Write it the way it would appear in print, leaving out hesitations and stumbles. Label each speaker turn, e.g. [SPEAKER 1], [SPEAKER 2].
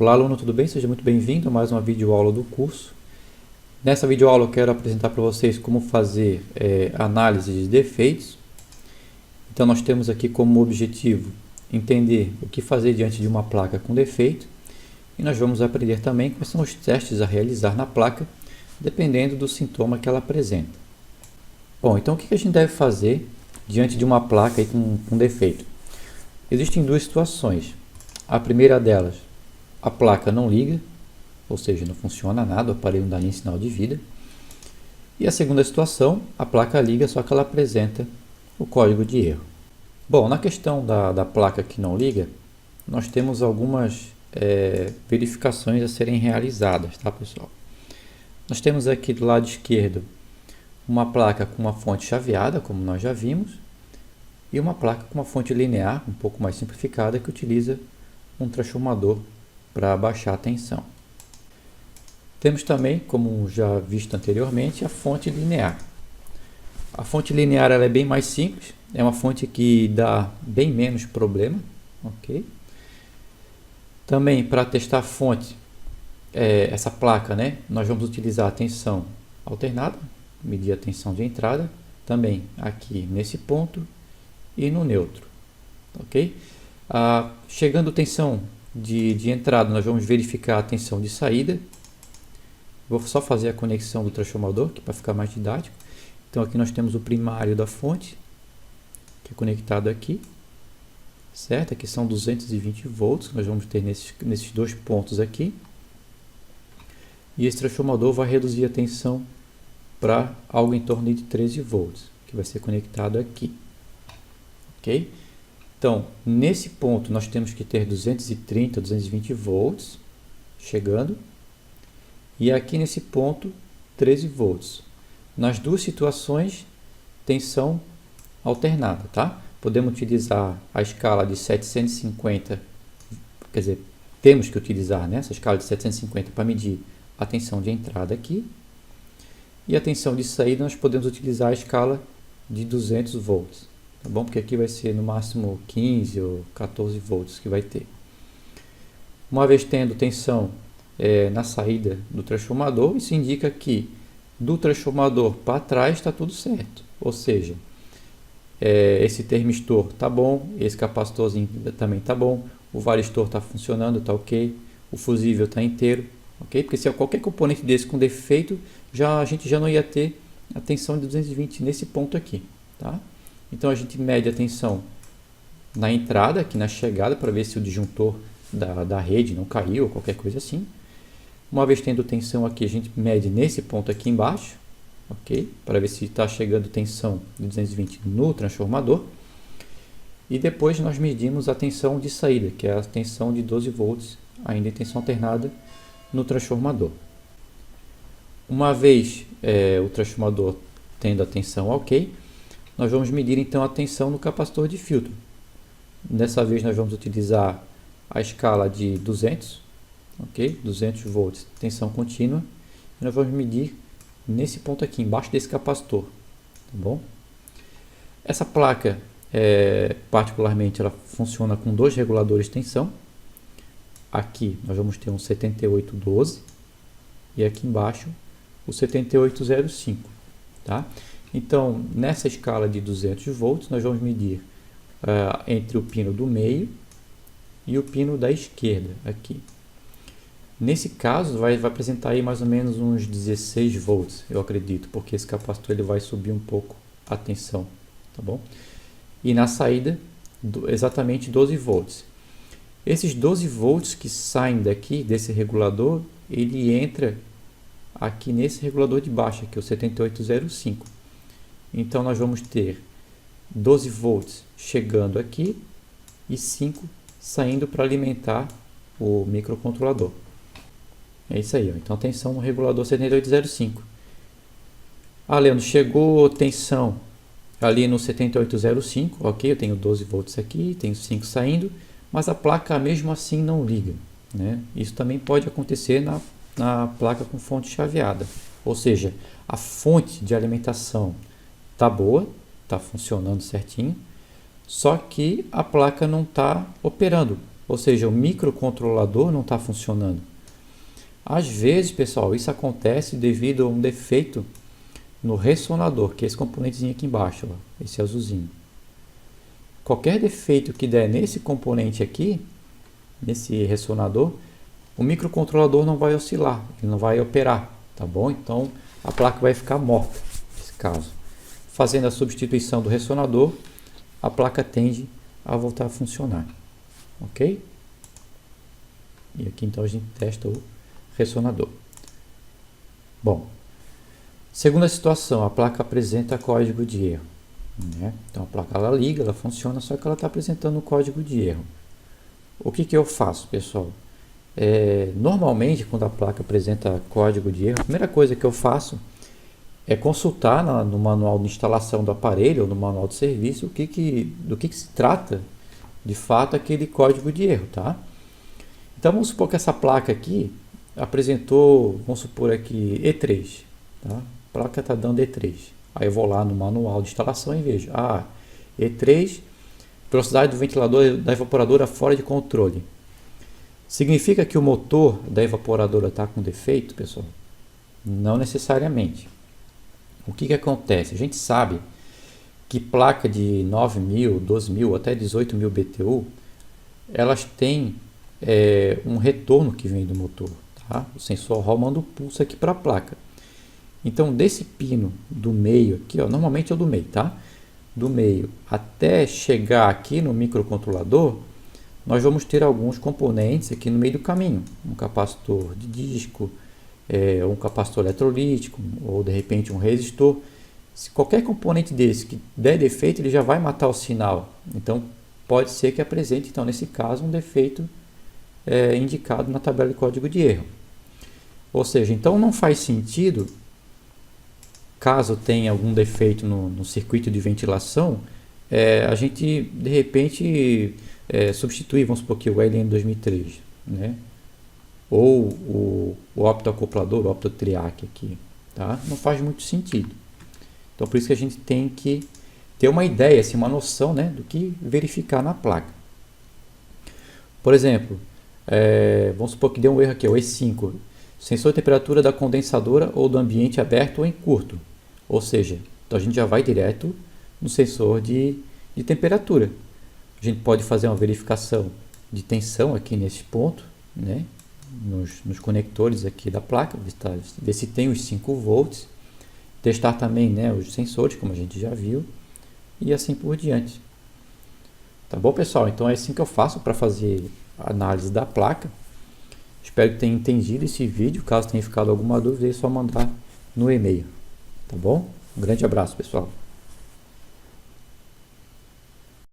[SPEAKER 1] Olá aluno, tudo bem? Seja muito bem-vindo a mais uma videoaula do curso. Nessa videoaula eu quero apresentar para vocês como fazer análise de defeitos. Então nós temos aqui como objetivo entender o que fazer diante de uma placa com defeito. E nós vamos aprender também quais são os testes a realizar na placa, dependendo do sintoma que ela apresenta. Bom, então o que a gente deve fazer diante de uma placa aí com defeito? Existem duas situações. A primeira delas, a placa não liga, ou seja, não funciona nada, o aparelho não dá nem sinal de vida. E a segunda situação, a placa liga, só que ela apresenta o código de erro. Bom, na questão da placa que não liga, nós temos algumas verificações a serem realizadas, tá, pessoal? Nós temos aqui do lado esquerdo uma placa com uma fonte chaveada, como nós já vimos, e uma placa com uma fonte linear, um pouco mais simplificada, que utiliza um transformador para baixar a tensão. Temos também, como já visto anteriormente, a fonte linear. A fonte linear ela é bem mais simples, é uma fonte que dá bem menos problema. Ok? Também para testar a fonte, essa placa, né, nós vamos utilizar a tensão alternada, medir a tensão de entrada, também aqui nesse ponto e no neutro. Ok? Chegando tensão de entrada, nós vamos verificar a tensão de saída. Vou só fazer a conexão do transformador, que para ficar mais didático. Então aqui nós temos o primário da fonte, que é conectado aqui, certo? Aqui são 220 volts, que nós vamos ter nesses dois pontos aqui. E esse transformador vai reduzir a tensão para algo em torno de 13 volts, que vai ser conectado aqui. Ok? Então, nesse ponto nós temos que ter 230, 220 volts chegando. E aqui nesse ponto, 13 volts. Nas duas situações, tensão alternada, tá? Podemos utilizar a escala de 750, quer dizer, temos que utilizar, né, essa escala de 750 para medir a tensão de entrada aqui. E a tensão de saída nós podemos utilizar a escala de 200 volts. Tá bom? Porque aqui vai ser no máximo 15 ou 14 volts que vai ter. Uma vez tendo tensão na saída do transformador, isso indica que do transformador para trás está tudo certo. Ou seja, esse termistor está bom, esse capacitorzinho também está bom, o varistor está funcionando, está ok, o fusível está inteiro, ok? Porque se qualquer componente desse com defeito, a gente já não ia ter a tensão de 220 nesse ponto aqui, tá? Então a gente mede a tensão na entrada, aqui na chegada, para ver se o disjuntor da rede não caiu ou qualquer coisa assim. Uma vez tendo tensão aqui, a gente mede nesse ponto aqui embaixo, ok? Para ver se está chegando tensão de 220 no transformador. E depois nós medimos a tensão de saída, que é a tensão de 12 volts, ainda em tensão alternada, no transformador. Uma vez o transformador tendo a tensão ok, nós vamos medir então a tensão no capacitor de filtro. Dessa vez nós vamos utilizar a escala de 200, ok? 200 volts, tensão contínua. E nós vamos medir nesse ponto aqui, embaixo desse capacitor. Tá bom? Essa placa, particularmente, ela funciona com dois reguladores de tensão. Aqui nós vamos ter um 7812 e aqui embaixo o 7805, tá? Então, nessa escala de 200 volts, nós vamos medir entre o pino do meio e o pino da esquerda, aqui. Nesse caso, vai apresentar aí mais ou menos uns 16 volts, eu acredito, porque esse capacitor ele vai subir um pouco a tensão, tá bom? E na saída, exatamente 12 volts. Esses 12 volts que saem daqui, desse regulador, ele entra aqui nesse regulador de baixo, que é o 7805. Então, nós vamos ter 12 volts chegando aqui e 5 saindo para alimentar o microcontrolador. É isso aí, ó. Então, tensão no regulador 7805. Leandro, chegou tensão ali no 7805, ok? Eu tenho 12 volts aqui, tenho 5 saindo, mas a placa mesmo assim não liga, né? Isso também pode acontecer na placa com fonte chaveada. Ou seja, a fonte de alimentação está boa, está funcionando certinho, só que a placa não está operando, Ou seja, o microcontrolador não está funcionando. Às vezes, pessoal, isso acontece devido a um defeito no ressonador, que é esse componentezinho aqui embaixo, ó, esse azulzinho. Qualquer defeito que der nesse componente aqui, nesse ressonador, o microcontrolador não vai oscilar, ele não vai operar, tá bom? Então a placa vai ficar morta, nesse caso. Fazendo a substituição do ressonador, a placa tende a voltar a funcionar, ok? E aqui então a gente testa o ressonador. Bom, segunda situação, a placa apresenta código de erro, né? Então a placa ela liga, ela funciona, só que ela está apresentando um código de erro. O que eu faço, pessoal? Normalmente, quando a placa apresenta código de erro, a primeira coisa que eu faço é consultar no manual de instalação do aparelho ou no manual de serviço do que se trata de fato aquele código de erro, tá? Então vamos supor que essa placa aqui apresentou, vamos supor aqui E3, tá? A placa está dando E3. Aí eu vou lá no manual de instalação e vejo, E3, velocidade do ventilador da evaporadora fora de controle. Significa que o motor da evaporadora está com defeito, pessoal? Não necessariamente. O que acontece? A gente sabe que placa de 9.000, 12.000 até 18.000 BTU, elas têm um retorno que vem do motor. Tá? O sensor Hall manda o pulso aqui para a placa. Então, desse pino do meio aqui, ó, normalmente é o do meio, tá? Do meio até chegar aqui no microcontrolador, nós vamos ter alguns componentes aqui no meio do caminho. Um capacitor de disco, um capacitor eletrolítico, ou de repente um resistor. Se qualquer componente desse que der defeito, ele já vai matar o sinal. Então, pode ser que apresente, então, nesse caso, um defeito indicado na tabela de código de erro. Ou seja, então não faz sentido, caso tenha algum defeito no circuito de ventilação, a gente, de repente, substituir, vamos supor que o LM2003, né? Ou o optoacoplador, o optotriac aqui, tá? Não faz muito sentido. Então, por isso que a gente tem que ter uma ideia, assim, uma noção, né, do que verificar na placa. Por exemplo, vamos supor que deu um erro aqui, o E5, sensor de temperatura da condensadora ou do ambiente aberto ou em curto. Ou seja, então a gente já vai direto no sensor de temperatura. A gente pode fazer uma verificação de tensão aqui nesse ponto, né? Nos conectores aqui da placa, ver se tem os 5 volts, testar também, né, os sensores, como a gente já viu, e assim por diante. Tá bom, pessoal? Então é assim que eu faço para fazer a análise da placa. Espero que tenha entendido esse vídeo. Caso tenha ficado alguma dúvida, é só mandar no e-mail. Tá bom? Um grande abraço, pessoal.